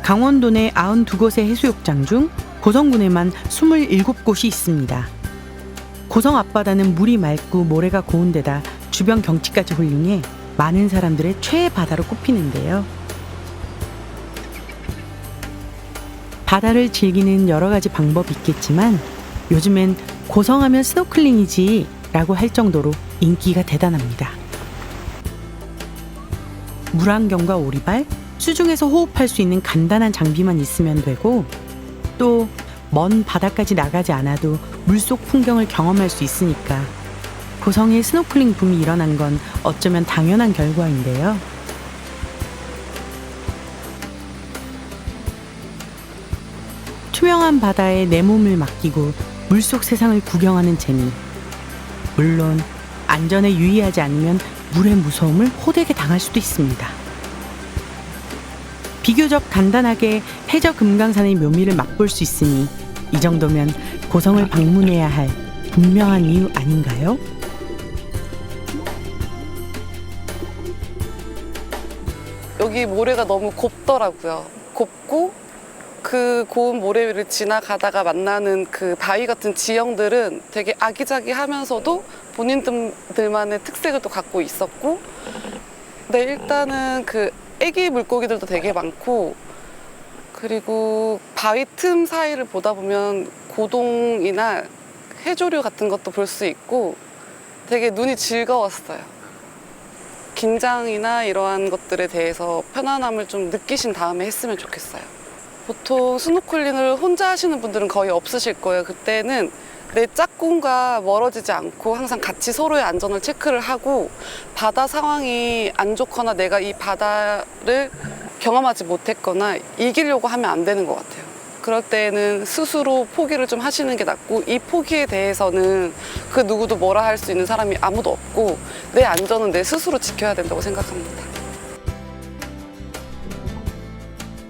강원도 내 92곳의 해수욕장 중 고성군에만 27곳이 있습니다. 고성 앞바다는 물이 맑고 모래가 고운 데다 주변 경치까지 훌륭해 많은 사람들의 최애 바다로 꼽히는데요. 바다를 즐기는 여러 가지 방법이 있겠지만 요즘엔 고성하면 스노클링이지 라고 할 정도로 인기가 대단합니다. 물안경과 오리발, 수중에서 호흡할 수 있는 간단한 장비만 있으면 되고 또 먼 바다까지 나가지 않아도 물속 풍경을 경험할 수 있으니까 고성에 스노클링 붐이 일어난 건 어쩌면 당연한 결과인데요. 투명한 바다에 내 몸을 맡기고 물속 세상을 구경하는 재미. 물론 안전에 유의하지 않으면 물의 무서움을 호되게 당할 수도 있습니다. 비교적 간단하게 해저 금강산의 묘미를 맛볼 수 있으니 이 정도면 고성을 방문해야 할 분명한 이유 아닌가요? 여기 모래가 너무 곱더라고요. 곱고 그 고운 모래 위를 지나가다가 만나는 그 바위 같은 지형들은 되게 아기자기하면서도 본인들만의 특색을 또 갖고 있었고, 네, 일단은 그 애기 물고기들도 되게 많고, 그리고 바위 틈 사이를 보다 보면 고동이나 해조류 같은 것도 볼 수 있고 되게 눈이 즐거웠어요. 긴장이나 이러한 것들에 대해서 편안함을 좀 느끼신 다음에 했으면 좋겠어요. 보통 스노클링을 혼자 하시는 분들은 거의 없으실 거예요. 그때는 내 짝꿍과 멀어지지 않고 항상 같이 서로의 안전을 체크를 하고, 바다 상황이 안 좋거나 내가 이 바다를 경험하지 못했거나 이기려고 하면 안 되는 것 같아요. 그럴 때에는 스스로 포기를 좀 하시는 게 낫고, 이 포기에 대해서는 그 누구도 뭐라 할 수 있는 사람이 아무도 없고 내 안전은 내 스스로 지켜야 된다고 생각합니다.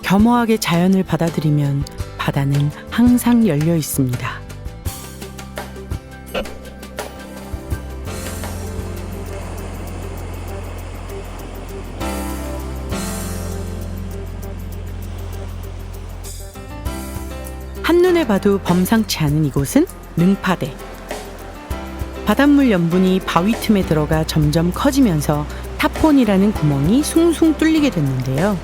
겸허하게 자연을 받아들이면 바다는 항상 열려 있습니다. 한눈에 봐도 범상치 않은 이곳은 능파대. 바닷물 염분이 바위 틈에 들어가 점점 커지면서 타폰이라는 구멍이 숭숭 뚫리게 됐는데요.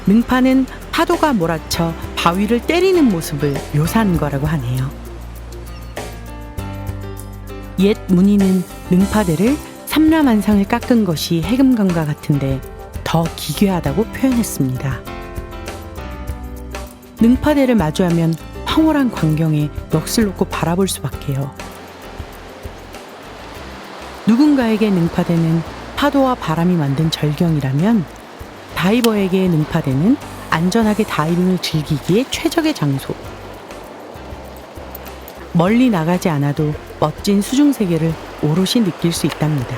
능파는 파도가 몰아쳐 바위를 때리는 모습을 묘사한 거라고 하네요. 옛 문인은 능파대를 삼라만상을 깎은 것이 해금강과 같은데 더 기괴하다고 표현했습니다. 능파대를 마주하면 황홀한 광경에 넋을 놓고 바라볼 수밖에요. 누군가에게 능파대는 파도와 바람이 만든 절경이라면 다이버에게 능파대는 안전하게 다이빙을 즐기기에 최적의 장소. 멀리 나가지 않아도 멋진 수중 세계를 오롯이 느낄 수 있답니다.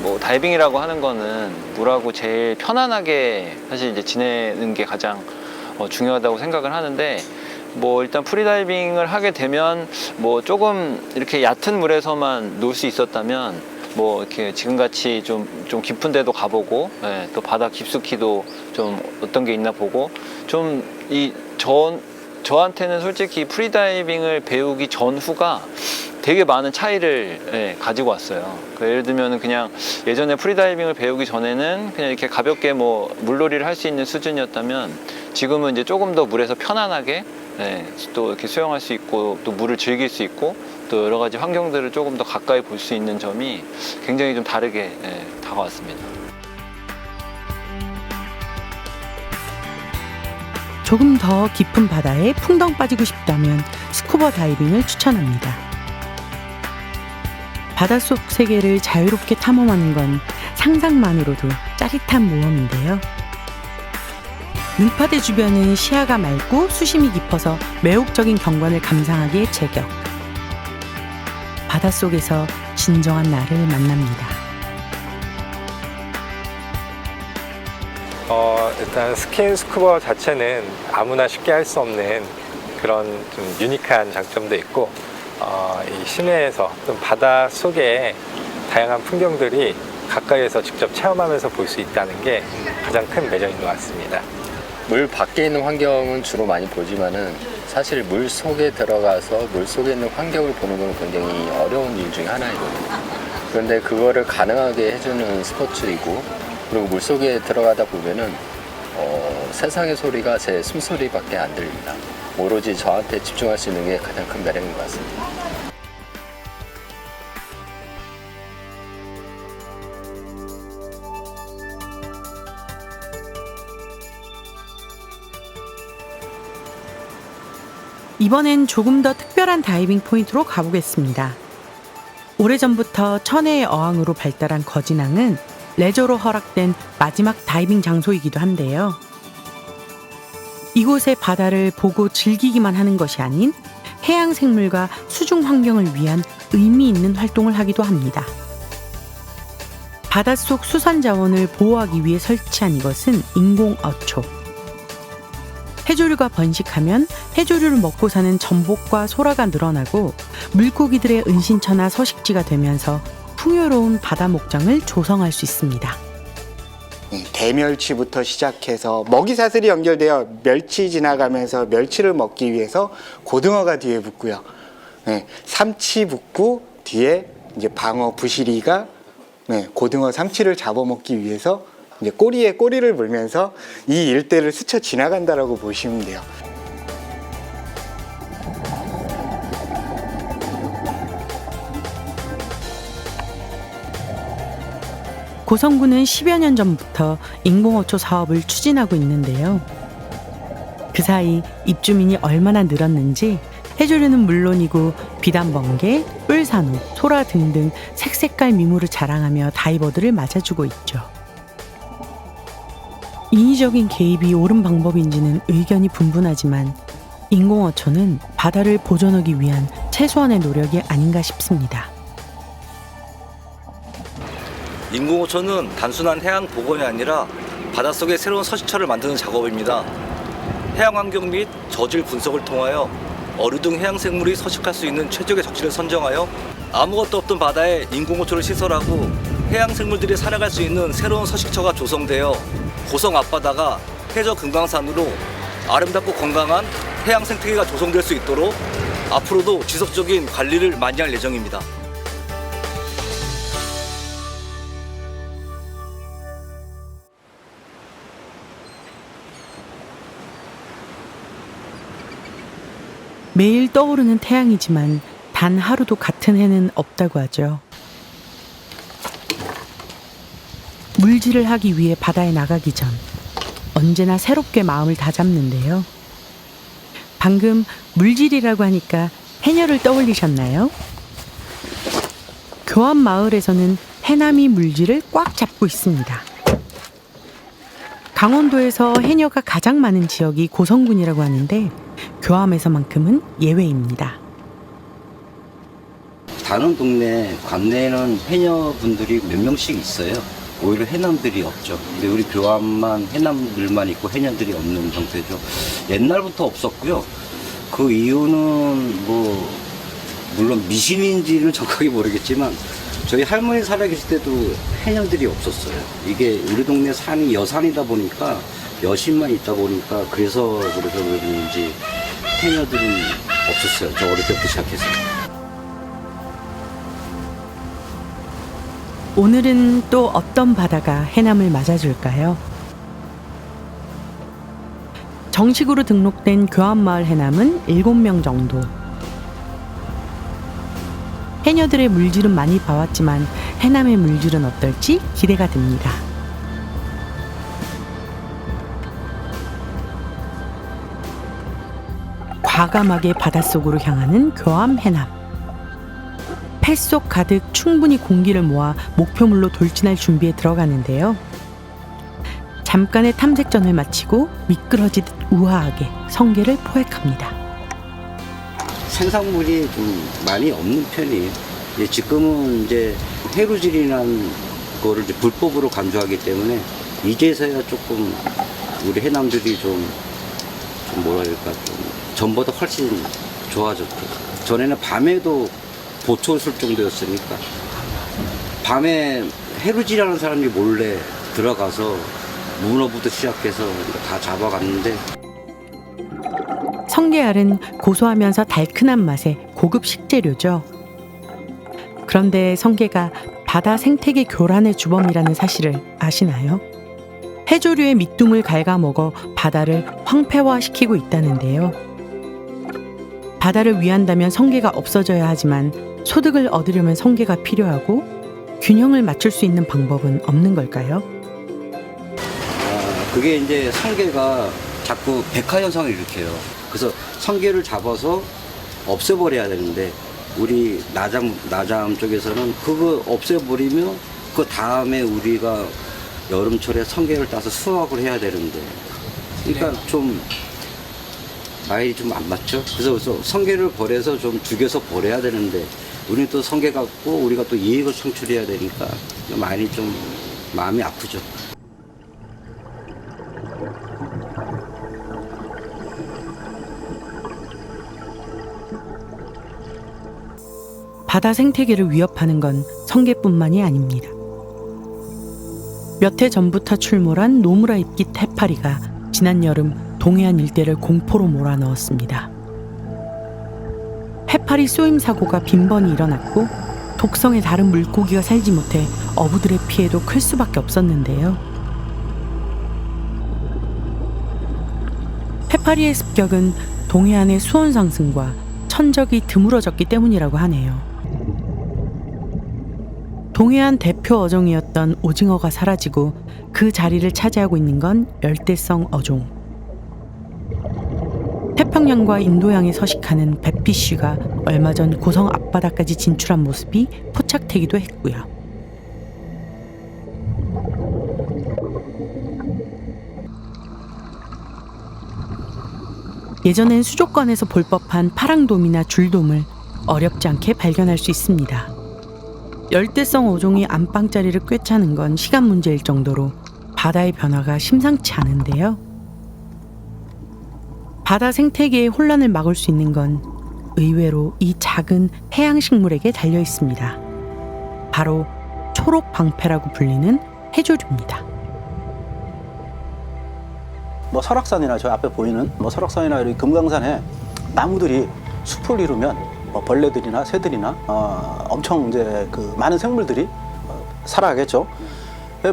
뭐 다이빙이라고 하는 거는 물하고 제일 편안하게 사실 이제 지내는 게 가장 중요하다고 생각을 하는데, 뭐 일단 프리다이빙을 하게 되면 뭐 조금 이렇게 얕은 물에서만 놀 수 있었다면 뭐 이렇게 지금같이 좀 깊은 데도 가보고, 예, 또 바다 깊숙이도 좀 어떤 게 있나 보고, 좀 저한테는 솔직히 프리다이빙을 배우기 전후가 되게 많은 차이를, 예, 가지고 왔어요. 예를 들면 그냥 예전에 프리다이빙을 배우기 전에는 그냥 이렇게 가볍게 뭐 물놀이를 할 수 있는 수준이었다면 지금은 이제 조금 더 물에서 편안하게, 예, 또 이렇게 수영할 수 있고 또 물을 즐길 수 있고 또 여러 가지 환경들을 조금 더 가까이 볼 수 있는 점이 굉장히 좀 다르게, 예, 다가왔습니다. 조금 더 깊은 바다에 풍덩 빠지고 싶다면 스쿠버 다이빙을 추천합니다. 바닷속 세계를 자유롭게 탐험하는 건 상상만으로도 짜릿한 모험인데요. 능파대 주변은 시야가 맑고 수심이 깊어서 매혹적인 경관을 감상하기에 제격. 바닷속에서 진정한 나를 만납니다. 일단 스킨 스쿠버 자체는 아무나 쉽게 할 수 없는 그런 좀 유니크한 장점도 있고, 이 시내에서 좀 바다 속에 다양한 풍경들이 가까이에서 직접 체험하면서 볼 수 있다는 게 가장 큰 매력인 것 같습니다. 물 밖에 있는 환경은 주로 많이 보지만은 사실 물 속에 들어가서 물 속에 있는 환경을 보는 건 굉장히 어려운 일 중에 하나이거든요. 그런데 그거를 가능하게 해주는 스포츠이고, 그리고 물 속에 들어가다 보면은 세상의 소리가 제 숨소리밖에 안 들립니다. 오로지 저한테 집중할 수 있는 게 가장 큰 매력인 것 같습니다. 이번엔 조금 더 특별한 다이빙 포인트로 가보겠습니다. 오래전부터 천혜의 어항으로 발달한 거진항은 레저로 허락된 마지막 다이빙 장소이기도 한데요. 이곳의 바다를 보고 즐기기만 하는 것이 아닌 해양 생물과 수중 환경을 위한 의미 있는 활동을 하기도 합니다. 바닷속 수산 자원을 보호하기 위해 설치한 이것은 인공 어초. 해조류가 번식하면 해조류를 먹고 사는 전복과 소라가 늘어나고 물고기들의 은신처나 서식지가 되면서 풍요로운 바다 목장을 조성할 수 있습니다. 대멸치부터 시작해서 먹이 사슬이 연결되어 멸치 지나가면서 멸치를 먹기 위해서 고등어가 뒤에 붙고요. 삼치 붙고 뒤에 이제 방어 부시리가 고등어 삼치를 잡아먹기 위해서 이제 꼬리에 꼬리를 물면서 이 일대를 스쳐 지나간다라고 보시면 돼요. 고성군은 10여 년 전부터 인공어초 사업을 추진하고 있는데요. 그 사이 입주민이 얼마나 늘었는지 해조류는 물론이고 비단번개, 뿔산호, 소라 등등 색색깔 미모를 자랑하며 다이버들을 맞아주고 있죠. 인위적인 개입이 옳은 방법인지는 의견이 분분하지만 인공어초는 바다를 보존하기 위한 최소한의 노력이 아닌가 싶습니다. 인공어초는 단순한 해양 복원이 아니라 바닷속에 새로운 서식처를 만드는 작업입니다. 해양 환경 및 저질 분석을 통하여 어류 등 해양 생물이 서식할 수 있는 최적의 적지를 선정하여 아무것도 없던 바다에 인공어초를 시설하고 해양 생물들이 살아갈 수 있는 새로운 서식처가 조성되어 고성 앞바다가 해저 금강산으로 아름답고 건강한 해양 생태계가 조성될 수 있도록 앞으로도 지속적인 관리를 많이 할 예정입니다. 매일 떠오르는 태양이지만 단 하루도 같은 해는 없다고 하죠. 물질을 하기 위해 바다에 나가기 전 언제나 새롭게 마음을 다잡는데요. 방금 물질이라고 하니까 해녀를 떠올리셨나요? 교암 마을에서는 해남이 물질을 꽉 잡고 있습니다. 강원도에서 해녀가 가장 많은 지역이 고성군이라고 하는데 교암에서만큼은 예외입니다. 다른 동네 관내에는 해녀분들이 몇 명씩 있어요. 오히려 해남들이 없죠. 근데 우리 교암만 해남들만 있고 해녀들이 없는 형태죠. 옛날부터 없었고요. 그 이유는 뭐 물론 미신인지는 정확하게 모르겠지만 저희 할머니 살아계실 때도 해녀들이 없었어요. 이게 우리 동네 산이 여산이다 보니까 여신만 있다 보니까 그래서 그런지 해녀들은 없었어요. 저 어릴 때부터 시작해서. 오늘은 또 어떤 바다가 해남을 맞아줄까요? 정식으로 등록된 교암마을 해남은 7명 정도. 해녀들의 물질은 많이 봐왔지만 해남의 물질은 어떨지 기대가 됩니다. 과감하게 바닷속으로 향하는 교암 해남. 뱃속 가득 충분히 공기를 모아 목표물로 돌진할 준비에 들어가는데요. 잠깐의 탐색전을 마치고 미끄러지듯 우아하게 성게를 포획합니다. 생산물이 좀 많이 없는 편이에요. 지금은 이제 해루질이라는 거를 이제 불법으로 간주하기 때문에 이제서야 조금 우리 해남들이 좀 뭐랄까 좀 전보다 훨씬 좋아졌죠. 전에는 밤에도 보초를 쓸 정도였으니까 밤에 해루질하는 사람이 몰래 들어가서 문어부터 시작해서 다 잡아갔는데 성게알은 고소하면서 달큰한 맛의 고급 식재료죠. 그런데 성게가 바다 생태계 교란의 주범이라는 사실을 아시나요? 해조류의 밑둥을 갉아먹어 바다를 황폐화시키고 있다는데요. 바다를 위한다면 성게가 없어져야 하지만 소득을 얻으려면 성게가 필요하고 균형을 맞출 수 있는 방법은 없는 걸까요? 그게 이제 성게가 자꾸 백화 현상을 일으켜요. 그래서 성게를 잡아서 없애버려야 되는데 우리 나잠 쪽에서는 그거 없애버리면 그 다음에 우리가 여름철에 성게를 따서 수확을 해야 되는데 그러니까 좀 아이 좀 안 맞죠? 그래서 성게를 버려서 좀 죽여서 버려야 되는데 우리는 또 성게 갖고 우리가 또 이익을 창출해야 되니까 많이 좀 마음이 아프죠. 바다 생태계를 위협하는 건 성게뿐만이 아닙니다. 몇 해 전부터 출몰한 노무라 입깃 해파리가 지난 여름 동해안 일대를 공포로 몰아넣었습니다. 해파리 쏘임 사고가 빈번히 일어났고 독성의 다른 물고기가 살지 못해 어부들의 피해도 클 수밖에 없었는데요. 해파리의 습격은 동해안의 수온 상승과 천적이 드물어졌기 때문이라고 하네요. 동해안 대표 어종이었던 오징어가 사라지고 그 자리를 차지하고 있는 건 열대성 어종. 태평양과 인도양에 서식하는 뱃피쉬가 얼마 전 고성 앞바다까지 진출한 모습이 포착되기도 했고요. 예전엔 수족관에서 볼 법한 파랑돔이나 줄돔을 어렵지 않게 발견할 수 있습니다. 열대성 어종이 안방자리를 꿰차는 건 시간 문제일 정도로 바다의 변화가 심상치 않은데요. 바다 생태계의 혼란을 막을 수 있는 건 의외로 이 작은 해양식물에게 달려 있습니다. 바로 초록방패라고 불리는 해조류입니다. 뭐 설악산이나 저 앞에 보이는 뭐 설악산이나 이렇게 금강산에 나무들이 숲을 이루면 벌레들이나 새들이나 엄청 이제 그 많은 생물들이 살아가겠죠.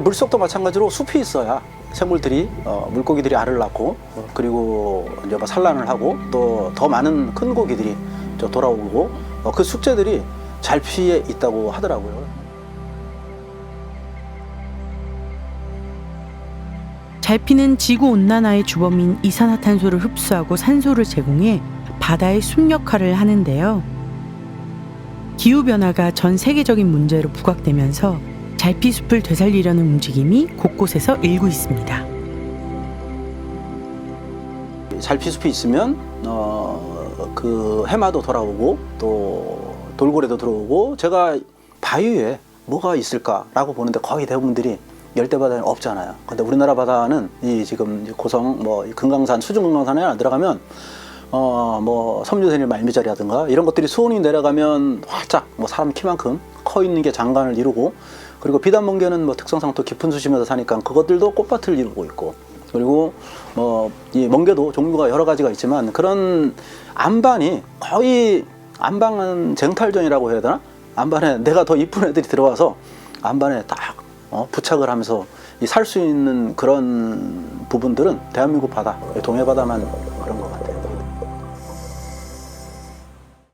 물속도 마찬가지로 숲이 있어야 생물들이 물고기들이 알을 낳고 그리고 이제 뭐 산란을 하고 또 더 많은 큰 고기들이 돌아오고 그 숙제들이 잘 피해 있다고 하더라고요. 잘 피는 지구온난화의 주범인 이산화탄소를 흡수하고 산소를 제공해 바다의 숲 역할을 하는데요. 기후변화가 전 세계적인 문제로 부각되면서 잘피숲을 되살리려는 움직임이 곳곳에서 일고 있습니다. 잘피숲이 있으면 그 해마도 돌아오고 또 돌고래도 들어오고 제가 바위 위에 뭐가 있을까라고 보는데 거의 대부분들이 열대바다는 없잖아요. 근데 우리나라 바다는 이 지금 고성 뭐 금강산 수중금강산에 안 들어가면 뭐 섬유세닐 말미잘이라든가 이런 것들이 수온이 내려가면 활짝 뭐 사람 키만큼 커 있는 게 장관을 이루고 그리고 비단멍게는 뭐 특성상 또 깊은 수심에서 사니까 그것들도 꽃밭을 이루고 있고 그리고 뭐 이 멍게도 종류가 여러 가지가 있지만 그런 안반이 거의 안방은 쟁탈전이라고 해야 되나? 안반에 내가 더 이쁜 애들이 들어와서 안반에 딱 부착을 하면서 살 수 있는 그런 부분들은 대한민국 바다, 동해 바다만